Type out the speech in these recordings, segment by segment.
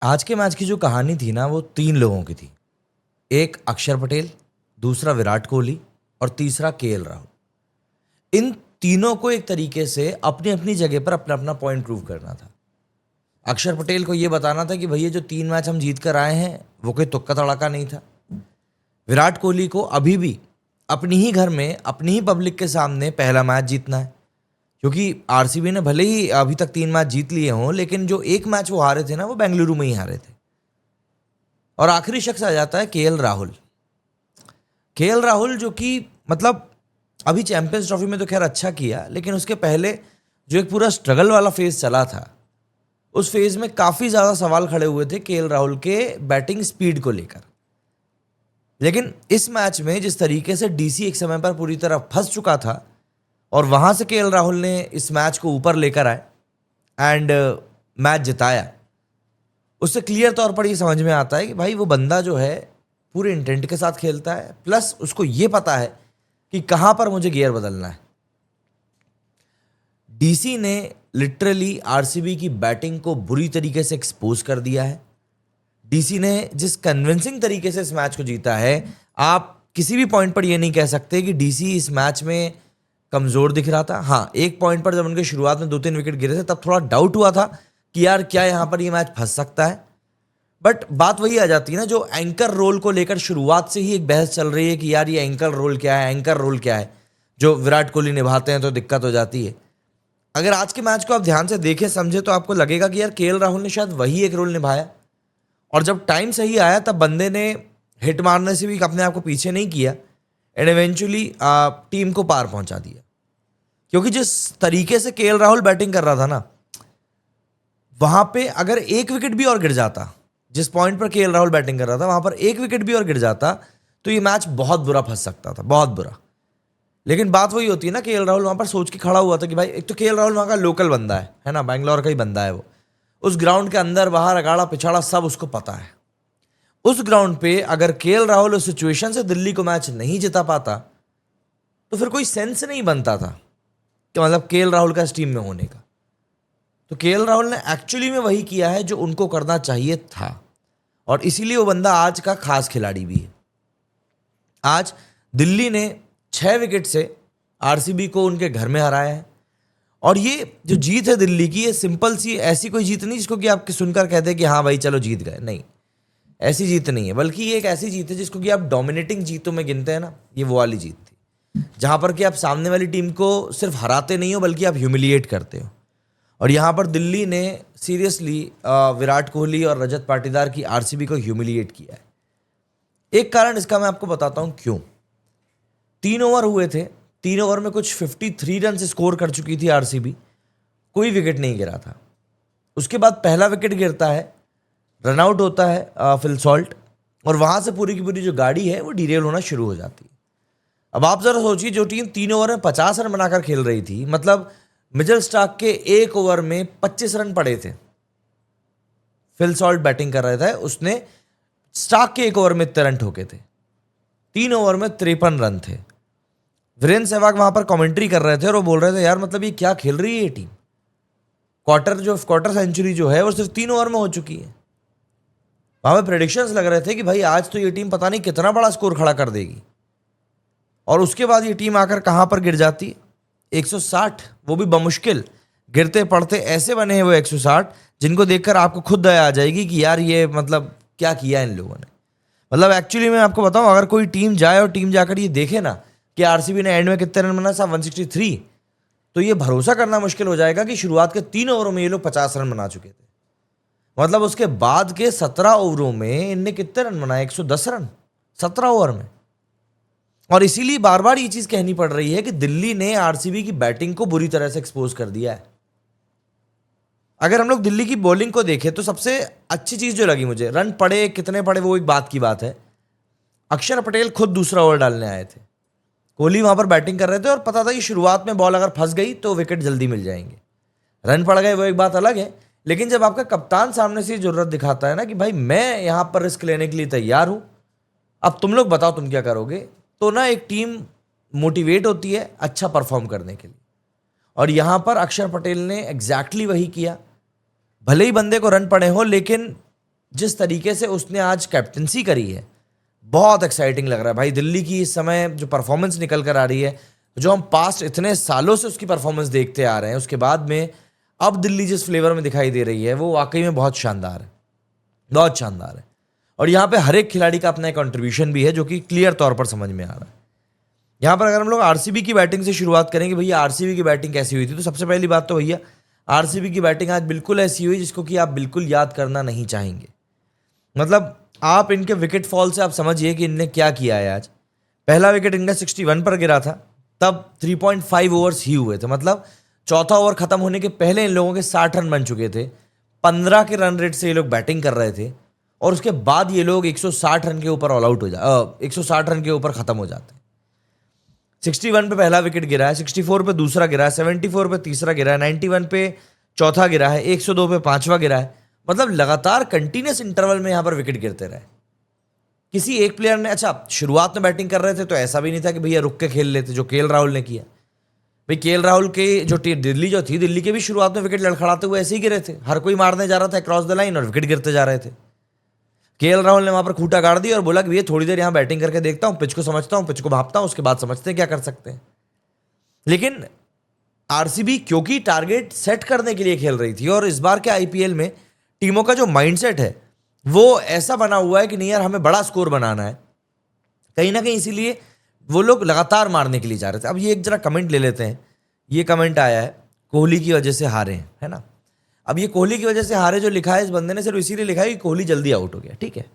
आज के मैच की जो कहानी थी ना वो तीन लोगों की थी। एक अक्षर पटेल, दूसरा विराट कोहली और तीसरा केएल राहुल। इन तीनों को एक तरीके से अपनी अपनी जगह पर अपना अपना पॉइंट प्रूव करना था। अक्षर पटेल को यह बताना था कि भैया जो 3 मैच हम जीत कर आए हैं वो कोई तुक्का तड़ाका नहीं था। विराट कोहली को अभी भी अपनी ही घर में अपनी ही पब्लिक के सामने पहला मैच जीतना है, क्योंकि आरसीबी ने भले ही अभी तक 3 मैच जीत लिए हों, लेकिन जो एक मैच वो हारे थे ना वो बेंगलुरु में ही हारे थे। और आखिरी शख्स आ जाता है केएल राहुल। केएल राहुल जो कि मतलब अभी चैंपियंस ट्रॉफी में तो खैर अच्छा किया, लेकिन उसके पहले जो एक पूरा स्ट्रगल वाला फेज चला था, उस फेज में काफी ज्यादा सवाल खड़े हुए थे केएल राहुल के बैटिंग स्पीड को लेकर। लेकिन इस मैच में जिस तरीके से डीसी एक समय पर पूरी तरह फंस चुका था और वहां से केएल राहुल ने इस मैच को ऊपर लेकर आए एंड मैच जिताया, उससे क्लियर तौर पर ये समझ में आता है कि भाई वो बंदा जो है पूरे इंटेंट के साथ खेलता है, प्लस उसको ये पता है कि कहां पर मुझे गियर बदलना है। डीसी ने लिटरली आरसीबी की बैटिंग को बुरी तरीके से एक्सपोज कर दिया है। डीसी ने जिस कन्विंसिंग तरीके से इस मैच को जीता है, आप किसी भी पॉइंट पर यह नहीं कह सकते कि डीसी इस मैच में कमजोर दिख रहा था। हाँ, एक पॉइंट पर जब उनके शुरुआत में 2-3 विकेट गिरे थे तब थोड़ा डाउट हुआ था कि यार क्या यहां पर ये मैच फंस सकता है। बट बात वही आ जाती है ना, जो एंकर रोल को लेकर शुरुआत से ही एक बहस चल रही है कि यार ये एंकर रोल क्या है, एंकर रोल क्या है, जो विराट कोहली निभाते हैं तो दिक्कत हो जाती है। अगर आज के मैच को आप ध्यान से देखें समझे तो आपको लगेगा कि यार केएल राहुल ने शायद वही एक रोल निभाया, और जब टाइम सही आया तब बंदे ने हिट मारने से भी अपने आप को पीछे नहीं किया एंड इवेंचुअली टीम को पार पहुंचा दिया। क्योंकि जिस तरीके से केएल राहुल बैटिंग कर रहा था ना, वहां पे अगर एक विकेट भी और गिर जाता, जिस पॉइंट पर केएल राहुल बैटिंग कर रहा था वहां पर एक विकेट भी और गिर जाता तो ये मैच बहुत बुरा फंस सकता था, बहुत बुरा। लेकिन बात वही होती है ना, केएल राहुल वहां पर सोच के खड़ा हुआ था कि भाई एक तो केएल राहुल वहां का लोकल बंदा है ना, बैंगलोर का ही बंदा है वो। उस ग्राउंड के अंदर बाहर अगाड़ा पिछाड़ा सब उसको पता है। उस ग्राउंड पे अगर केएल राहुल उस सिचुएशन से दिल्ली को मैच नहीं जिता पाता तो फिर कोई सेंस नहीं बनता था कि मतलब केएल राहुल का इस टीम में होने का। तो केएल राहुल ने एक्चुअली में वही किया है जो उनको करना चाहिए था, और इसीलिए वो बंदा आज का खास खिलाड़ी भी है। आज दिल्ली ने 6 विकेट से आरसीबी को उनके घर में हराया है, और ये जो जीत है दिल्ली की, ये सिंपल सी ऐसी कोई जीत नहीं जिसको कि आप सुनकर कहते हैं कि हाँ भाई चलो जीत गए। नहीं, ऐसी जीत नहीं है, बल्कि ये एक ऐसी जीत है जिसको कि आप डोमिनेटिंग जीतों में गिनते हैं ना, ये वो वाली जीत थी जहां पर कि आप सामने वाली टीम को सिर्फ हराते नहीं हो बल्कि आप ह्यूमिलिएट करते हो। और यहां पर दिल्ली ने सीरियसली विराट कोहली और रजत पाटीदार की आरसीबी को ह्यूमिलिएट किया है। एक कारण इसका मैं आपको बताता हूं क्यों। 3 ओवर हुए थे, 3 ओवर में कुछ 53 रन स्कोर कर चुकी थी आरसीबी, कोई विकेट नहीं गिरा था। उसके बाद पहला विकेट गिरता है, रनआउट होता है फिल सॉल्ट, और वहां से पूरी की पूरी जो गाड़ी है वो डीरेल होना शुरू हो जाती है। अब आप जरा सोचिए, जो टीम 3 ओवर में 50 रन बनाकर खेल रही थी, मतलब मिचेल स्टार्क के एक ओवर में 25 रन पड़े थे। फिल सॉल्ट बैटिंग कर रहे थे, उसने स्टार्क के एक ओवर में इतने रन ठोके थे। 3 ओवर में 53 रन थे। वीरेंद्र सहवाग वहां पर कमेंट्री कर रहे थे और वो बोल रहे थे यार मतलब ये क्या खेल रही है ये टीम। क्वार्टर सेंचुरी जो है वो सिर्फ 3 ओवर में हो चुकी है। वहां पे प्रेडिक्शंस लग रहे थे कि भाई आज तो ये टीम पता नहीं कितना बड़ा स्कोर खड़ा कर देगी, और उसके बाद ये टीम आकर कहां पर गिर जाती है, 160, वो भी बमुश्किल। गिरते पड़ते ऐसे बने हैं वो 160 जिनको देखकर आपको खुद दया आ जाएगी कि यार ये मतलब क्या किया इन लोगों ने। मतलब एक्चुअली मैं आपको बताऊं, अगर कोई टीम जाए और टीम जाकर ये देखे ना कि आरसीबी ने एंड में कितने रन बनाए, साहब 163, तो ये भरोसा करना मुश्किल हो जाएगा कि शुरुआत के 3 ओवरों में ये लोग 50 रन बना चुके थे। मतलब उसके बाद के 17 ओवरों में इनने कितने रन बनाए, 110 रन 17 ओवर में। और इसीलिए बार बार ये चीज कहनी पड़ रही है कि दिल्ली ने आरसीबी की बैटिंग को बुरी तरह से एक्सपोज कर दिया है। अगर हम लोग दिल्ली की बॉलिंग को देखें तो सबसे अच्छी चीज जो लगी मुझे, रन पड़े कितने पड़े वो एक बात की बात है। अक्षर पटेल खुद दूसरा ओवर डालने आए थे, कोहली वहां पर बैटिंग कर रहे थे और पता था कि शुरुआत में बॉल अगर फंस गई तो विकेट जल्दी मिल जाएंगे। रन पड़ गए वो एक बात अलग है, लेकिन जब आपका कप्तान सामने से जरूरत दिखाता है ना कि भाई मैं यहां पर रिस्क लेने के लिए तैयार हूं, अब तुम लोग बताओ तुम क्या करोगे, तो ना एक टीम मोटिवेट होती है अच्छा परफॉर्म करने के लिए। और यहां पर अक्षर पटेल ने एग्जैक्टली वही किया। भले ही बंदे को रन पड़े हो, लेकिन जिस तरीके से उसने आज कैप्टनसी करी है, बहुत एक्साइटिंग लग रहा है भाई। दिल्ली की इस समय जो परफॉर्मेंस निकल कर आ रही है, जो हम पास्ट इतने सालों से उसकी परफॉर्मेंस देखते आ रहे हैं, उसके बाद में अब दिल्ली जिस फ्लेवर में दिखाई दे रही है, वो वाकई में बहुत शानदार है, बहुत शानदार है। और यहाँ पे हर एक खिलाड़ी का अपना एक कंट्रीब्यूशन भी है जो कि क्लियर तौर पर समझ में आ रहा है। यहाँ पर अगर हम लोग आरसीबी की बैटिंग से शुरुआत करेंगे, भैया आरसीबी की बैटिंग कैसी हुई थी, तो सबसे पहली बात तो भैया आरसीबी की बैटिंग आज बिल्कुल ऐसी हुई जिसको कि आप बिल्कुल याद करना नहीं चाहेंगे। मतलब आप इनके विकेट फॉल से आप समझिए कि इनने क्या किया है। आज पहला विकेट इनका 61 पर गिरा था, तब 3.5 ओवर्स ही हुए थे। मतलब चौथा ओवर खत्म होने के पहले इन लोगों के 60 रन बन चुके थे। 15 के रन रेट से ये लोग बैटिंग कर रहे थे और उसके बाद ये लोग 160 रन के ऊपर ऑल आउट हो 160 रन के ऊपर खत्म हो जाते हैं। 61 पे पहला विकेट गिरा है, 64 पे दूसरा गिरा है, 74 पे तीसरा गिरा है, 91 पे चौथा गिरा है, 102 पे पांचवा गिरा है। मतलब लगातार कंटिन्यूस इंटरवल में यहां पर विकेट गिरते रहे। किसी एक प्लेयर ने, अच्छा शुरुआत में बैटिंग कर रहे थे तो ऐसा भी नहीं था कि भैया रुक के खेल लेते, जो केएल राहुल ने किया। भाई केएल राहुल के जो दिल्ली जो थी, दिल्ली के भी शुरुआत में विकेट लड़खड़ाते हुए ऐसे ही गिरे थे। हर कोई मारने जा रहा था क्रॉस द लाइन और विकेट गिरते जा रहे थे। केएल राहुल ने वहां पर खूंटा गाड़ दी और बोला कि भैया थोड़ी देर यहां बैटिंग करके देखता हूं, पिच को समझता हूं, पिच को भापता हूं, उसके बाद समझते हैं क्या कर सकते हैं। लेकिन आरसीबी क्योंकि टारगेट सेट करने के लिए खेल रही थी, और इस बार के आईपीएल में टीमों का जो माइंडसेट है वो ऐसा बना हुआ है कि नहीं यार हमें बड़ा स्कोर बनाना है, कहीं ना कहीं इसीलिए वो लोग लगातार मारने के लिए जा रहे थे। अब ये एक जरा कमेंट ले लेते हैं। ये कमेंट आया है, कोहली की वजह से हारे हैं, है ना। अब ये कोहली की वजह से हारे जो लिखा है इस बंदे ने, सिर्फ इसीलिए लिखा है कि कोहली जल्दी आउट हो गया, ठीक है।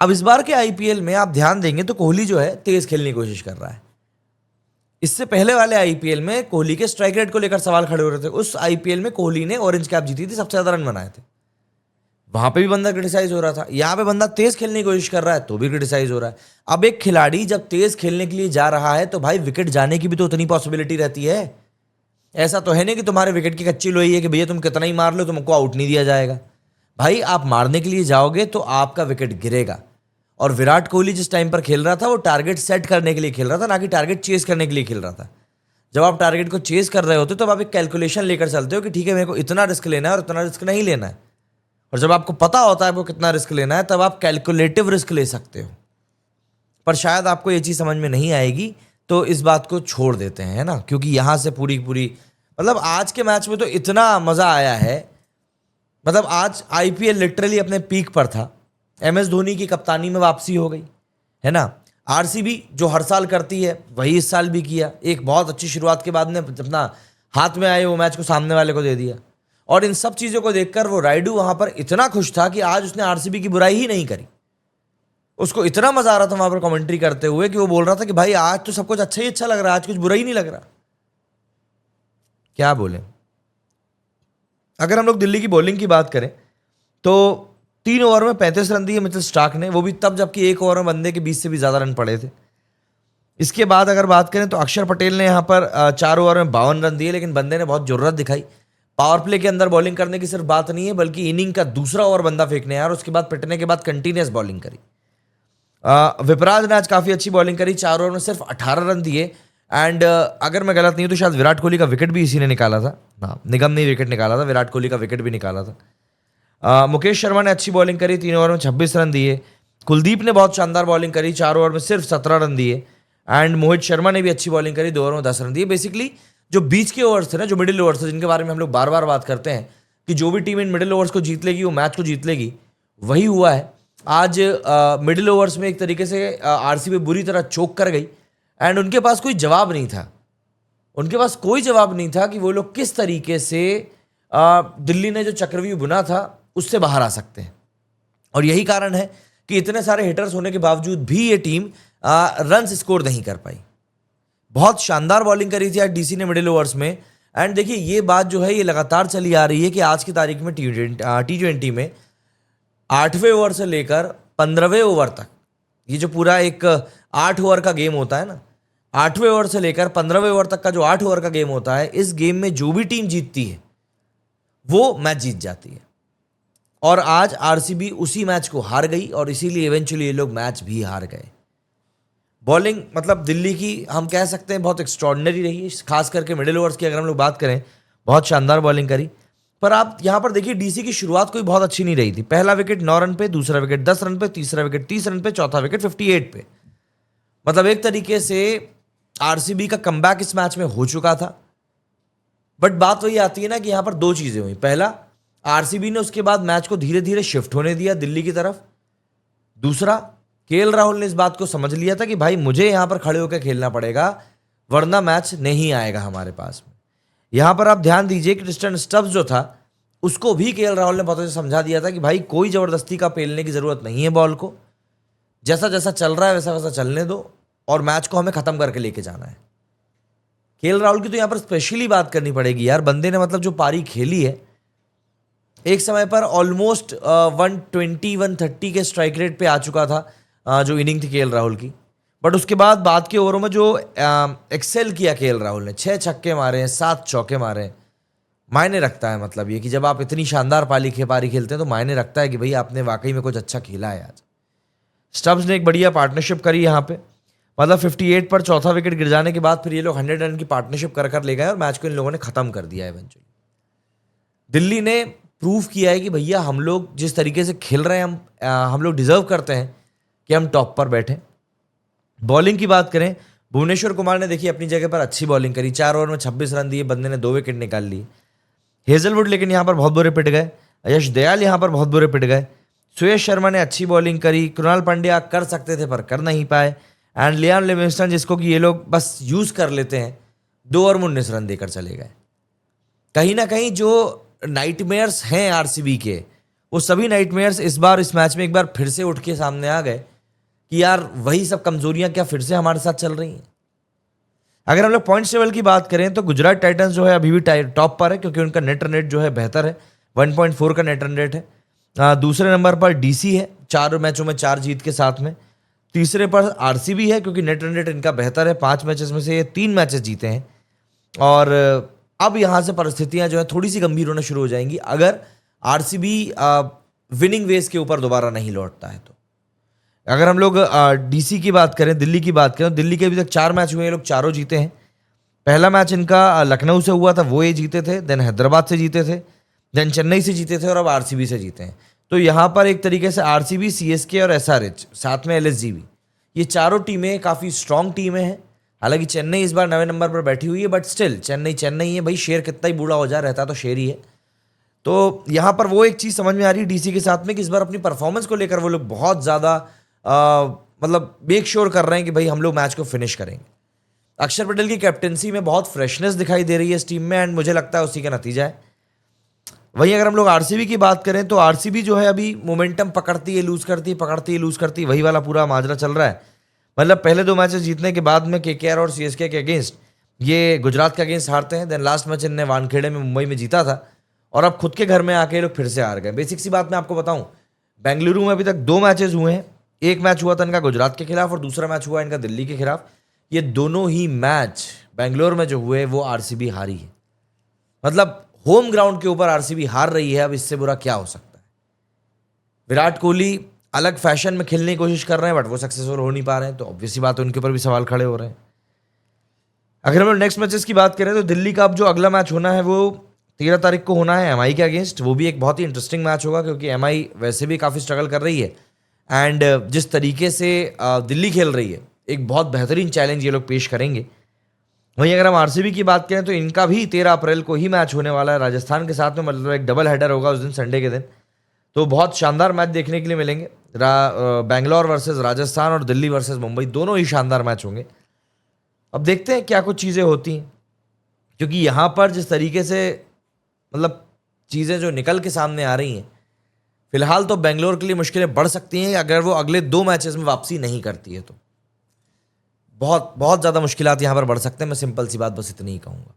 अब इस बार के आईपीएल में आप ध्यान देंगे तो कोहली जो है तेज खेलने की कोशिश कर रहा है। इससे पहले वाले आईपीएल में कोहली के स्ट्राइक रेट को लेकर सवाल खड़े हो रहे थे। उस आईपीएल में कोहली ने ऑरेंज कैप जीती थी, सबसे ज्यादा रन बनाए थे, वहां पे भी बंदा क्रिटिसाइज हो रहा था। यहां पे बंदा तेज खेलने की कोशिश कर रहा है तो भी क्रिटिसाइज हो रहा है। अब एक खिलाड़ी जब तेज खेलने के लिए जा रहा है तो भाई विकेट जाने की भी तो उतनी पॉसिबिलिटी रहती है। ऐसा तो है नहीं कि तुम्हारे विकेट की कच्ची लोई है कि भैया तुम कितना ही मार लो तुमको आउट नहीं दिया जाएगा। भाई आप मारने के लिए जाओगे तो आपका विकेट गिरेगा। और विराट कोहली जिस टाइम पर खेल रहा था वो टारगेट सेट करने के लिए खेल रहा था, ना कि टारगेट चेस करने के लिए खेल रहा था। जब आप टारगेट को चेस कर रहे होते हो तो आप एक कैलकुलेशन लेकर चलते हो कि ठीक है मेरे को इतना रिस्क लेना है और इतना रिस्क नहीं लेना है। और जब आपको पता होता है आपको कितना रिस्क लेना है तब आप कैलकुलेटिव रिस्क ले सकते हो। पर शायद आपको ये चीज़ समझ में नहीं आएगी तो इस बात को छोड़ देते हैं, है ना। क्योंकि यहाँ से पूरी पूरी मतलब आज के मैच में तो इतना मज़ा आया है। मतलब आज आईपीएल लिटरली अपने पीक पर था। एमएस धोनी की कप्तानी में वापसी हो गई, है ना। आरसीबी जो हर साल करती है वही इस साल भी किया। एक बहुत अच्छी शुरुआत के बाद ने अपना हाथ में आए वो मैच को सामने वाले को दे दिया। और इन सब चीज़ों को देखकर वो राइडू वहां पर इतना खुश था कि आज उसने आरसीबी की बुराई ही नहीं करी। उसको इतना मजा आ रहा था वहां पर कमेंट्री करते हुए कि वो बोल रहा था कि भाई आज तो सब कुछ अच्छा ही अच्छा लग रहा है, आज कुछ बुरा ही नहीं लग रहा। क्या बोले। अगर हम लोग दिल्ली की बॉलिंग की बात करें तो 3 ओवर में 35 रन दिए मिचेल स्टार्क ने, वो भी तब जबकि 1 ओवर में बंदे के 20 से भी ज्यादा रन पड़े थे। इसके बाद अगर बात करें तो अक्षर पटेल ने यहाँ पर 4 ओवर में 52 रन दिए, लेकिन बंदे ने बहुत जरूरत दिखाई। पावर प्ले के अंदर बॉलिंग करने की सिर्फ बात नहीं है बल्कि इनिंग का दूसरा ओवर बंदा फेंकने आया और उसके बाद पिटने के बाद कंटिन्यूस बॉलिंग करी। विपराज ने आज काफी अच्छी बॉलिंग करी, 4 ओवर में सिर्फ 18 रन दिए। एंड अगर मैं गलत नहीं हूं तो शायद विराट कोहली का विकेट भी इसी ने निकाला था। हाँ, निगम ने विकेट निकाला था, विराट कोहली का विकेट भी निकाला था। मुकेश शर्मा ने अच्छी बॉलिंग करी, 3 ओवर में 26 रन दिए। कुलदीप ने बहुत शानदार बॉलिंग करी, 4 ओवर में सिर्फ 17 रन दिए। एंड मोहित शर्मा ने भी अच्छी बॉलिंग करी, 2 ओवर में 10 रन दिए। बेसिकली जो बीच के ओवर्स थे ना, जो मिडिल ओवर्स थे, जिनके बारे में हम लोग बार बार बात करते हैं कि जो भी टीम इन मिडिल ओवर्स को जीत लेगी वो मैच को जीत लेगी, वही हुआ है। आज मिडिल ओवर्स में एक तरीके से आरसीबी बुरी तरह चोक कर गई एंड उनके पास कोई जवाब नहीं था। उनके पास कोई जवाब नहीं था कि वो लोग किस तरीके से दिल्ली ने जो चक्रव्यूह बुना था उससे बाहर आ सकते हैं। और यही कारण है कि इतने सारे हिटर्स होने के बावजूद भी ये टीम रन स्कोर नहीं कर पाई। बहुत शानदार बॉलिंग करी थी आज डीसी ने मिडिल ओवर्स में। एंड देखिए ये बात जो है ये लगातार चली आ रही है कि आज की तारीख में टी20 में 8वें ओवर से लेकर 15वें ओवर तक, ये जो पूरा एक 8 ओवर का गेम होता है ना, 8वें ओवर से लेकर 15वें ओवर तक का जो 8 ओवर का गेम होता है, इस गेम में जो भी टीम जीतती है वो मैच जीत जाती है। और आज आरसीबी उसी मैच को हार गई और इसीलिए इवेंचुअली ये लोग मैच भी हार गए। बॉलिंग मतलब दिल्ली की हम कह सकते हैं बहुत एक्स्ट्रॉर्डिनरी रही है, खास करके मिडिल ओवर्स की अगर हम लोग बात करें, बहुत शानदार बॉलिंग करी। पर आप यहां पर देखिए डीसी की शुरुआत कोई बहुत अच्छी नहीं रही थी। पहला विकेट 9 रन पे, दूसरा विकेट 10 रन पे, तीसरा विकेट 30 रन पे, चौथा विकेट 58 पे। मतलब एक तरीके से आरसीबी का कमबैक इस मैच में हो चुका था। बट बात वही आती है ना कि यहां पर दो चीजें हुई। पहला, आरसीबी ने उसके बाद मैच को धीरे धीरे शिफ्ट होने दिया दिल्ली की तरफ। दूसरा, केएल राहुल ने इस बात को समझ लिया था कि भाई मुझे यहां पर खड़े होकर खेलना पड़ेगा, वरना मैच नहीं आएगा हमारे पास में। यहां पर आप ध्यान दीजिए कि क्रिस्टन स्टब्स जो था उसको भी केएल राहुल ने बहुत अच्छे से समझा दिया था कि भाई कोई जबरदस्ती का पेलने की जरूरत नहीं है बॉल को, जैसा जैसा चल रहा है वैसा वैसा चलने दो और मैच को हमें खत्म करके लेके जाना है। केएल राहुल की तो यहां पर स्पेशली बात करनी पड़ेगी यार। बंदे ने मतलब जो पारी खेली है, एक समय पर ऑलमोस्ट 120 130 के स्ट्राइक रेट पे आ चुका था जो इनिंग थी केएल राहुल की। बट उसके बाद के ओवरों में जो एक्सेल किया केएल राहुल ने, 6 छक्के मारे हैं, 7 चौके मारे हैं। मायने रखता है मतलब ये कि जब आप इतनी शानदार पारी खेलते हैं तो मायने रखता है कि भाई आपने वाकई में कुछ अच्छा खेला है आज। स्टब्स ने एक बढ़िया पार्टनरशिप करी यहाँ पे। मतलब 58 पर चौथा विकेट गिर जाने के बाद फिर ये लोग 100 रन की पार्टनरशिप कर ले गए और मैच को इन लोगों ने खत्म कर दिया इवेंचुअली। दिल्ली ने प्रूव किया है कि भैया हम लोग जिस तरीके से खेल रहे हैं, हम लोग डिजर्व करते हैं कि हम टॉप पर बैठे। बॉलिंग की बात करें, भुवनेश्वर कुमार ने देखिए अपनी जगह पर अच्छी बॉलिंग करी। 4 ओवर में 26 रन दिए, बंदे ने 2 विकेट निकाल लिए। हेजलवुड लेकिन यहाँ पर बहुत बुरे पिट गए। यश दयाल यहाँ पर बहुत बुरे पिट गए। सुयश शर्मा ने अच्छी बॉलिंग करी। कृणाल पांड्या कर सकते थे पर कर नहीं पाए। एंड लियाम लिविंगस्टन, जिसको कि ये लोग बस यूज कर लेते हैं, 2 ओवर में 19 रन देकर चले गए। कहीं ना कहीं जो नाइटमेयर्स हैं आरसीबी के, वो सभी नाइटमेयर्स इस बार इस मैच में एक बार फिर से उठ के सामने आ गए कि यार वही सब कमजोरियां क्या फिर से हमारे साथ चल रही हैं। अगर हम लोग पॉइंट्स टेबल की बात करें तो गुजरात टाइटंस जो है अभी भी टॉप पर है, क्योंकि उनका नेट रन रेट जो है बेहतर है। 1.4 का नेट रन रेट है। दूसरे नंबर पर डीसी है 4 मैचों में 4 जीत के साथ में। तीसरे पर आरसीबी है, क्योंकि नेट रन रेट इनका बेहतर है। 5 मैचेस में से ये 3 मैचेस जीते हैं। और अब यहां से परिस्थितियां जो है थोड़ी सी गंभीर होना शुरू हो जाएंगी अगर आरसीबी विनिंग वेज के ऊपर दोबारा नहीं लौटता है तो। अगर हम लोग डीसी की बात करें, दिल्ली की बात करें, दिल्ली के अभी तक 4 मैच हुए हैं, ये लोग चारों जीते हैं। पहला मैच इनका लखनऊ से हुआ था, वो ये जीते थे। देन हैदराबाद से जीते थे, देन चेन्नई से जीते थे और अब आरसीबी से जीते हैं। तो यहाँ पर एक तरीके से आरसीबी, सीएसके और एसआरएच, साथ में एलएसजी भी, ये चारों टीमें काफ़ी स्ट्रांग टीमें हैं। हालांकि चेन्नई इस बार 9वें नंबर पर बैठी हुई है, बट स्टिल चेन्नई है भाई। शेर कितना ही बूढ़ा हो जाए, रहता तो शेर ही है। तो यहाँ पर वो एक चीज़ समझ में आ रही है डीसी के साथ में कि इस बार अपनी परफॉर्मेंस को लेकर वो लोग बहुत ज़्यादा मतलब मेक श्योर कर रहे हैं कि भाई हम लोग मैच को फिनिश करेंगे। अक्षर पटेल की कैप्टनसी में बहुत फ्रेशनेस दिखाई दे रही है इस टीम में, एंड मुझे लगता है उसी का नतीजा है। वहीं अगर हम लोग आरसीबी की बात करें तो आरसीबी जो है अभी मोमेंटम पकड़ती है, लूज करती है, पकड़ती है, लूज करती है, वही वाला पूरा माजरा चल रहा है। मतलब पहले 2 मैचेस जीतने के बाद में केकेआर और सीएसके के अगेंस्ट, ये गुजरात के अगेंस्ट हारते हैं। देन लास्ट मैच इनने वानखेड़े में मुंबई में जीता था और अब खुद के घर में आके लोग फिर से हार गए। बेसिक सी बात मैं आपको बताऊं, बेंगलुरु में अभी तक 2 मैचेस हुए हैं। एक मैच हुआ था इनका गुजरात के खिलाफ और दूसरा मैच हुआ इनका दिल्ली के खिलाफ। ये दोनों ही मैच बेंगलोर में जो हुए वो आरसीबी हारी है। मतलब होम ग्राउंड के ऊपर आरसीबी हार रही है। अब इससे बुरा क्या हो सकता है। विराट कोहली अलग फैशन में खेलने की कोशिश कर रहे हैं, बट वो सक्सेसफुल हो नहीं पा रहे हैं, तो ऑब्वियसली बात है उनके ऊपर भी सवाल खड़े हो रहे हैं। अगर हम लोग नेक्स्ट मैचेस की बात करें तो दिल्ली का अब जो अगला मैच होना है वो 13 तारीख को होना है एमआई के अगेंस्ट। वो भी एक बहुत ही इंटरेस्टिंग मैच होगा, क्योंकि एमआई वैसे भी काफ़ी स्ट्रगल कर रही है एंड जिस तरीके से दिल्ली खेल रही है, एक बहुत बेहतरीन चैलेंज ये लोग पेश करेंगे। वहीं अगर हम आरसीबी की बात करें तो इनका भी 13 अप्रैल को ही मैच होने वाला है राजस्थान के साथ में। मतलब एक डबल हेडर होगा उस दिन, संडे के दिन। तो बहुत शानदार मैच देखने के लिए मिलेंगे। बैंगलोर वर्सेस राजस्थान और दिल्ली वर्सेस मुंबई, दोनों ही शानदार मैच होंगे। अब देखते हैं क्या कुछ चीज़ें होती हैं, क्योंकि यहाँ पर जिस तरीके से मतलब चीज़ें जो निकल के सामने आ रही हैं, फिलहाल तो बेंगलोर के लिए मुश्किलें बढ़ सकती हैं अगर वो अगले 2 मैचेस में वापसी नहीं करती है। तो बहुत बहुत ज़्यादा मुश्किलात यहाँ पर बढ़ सकते हैं। मैं सिंपल सी बात बस इतनी ही कहूँगा।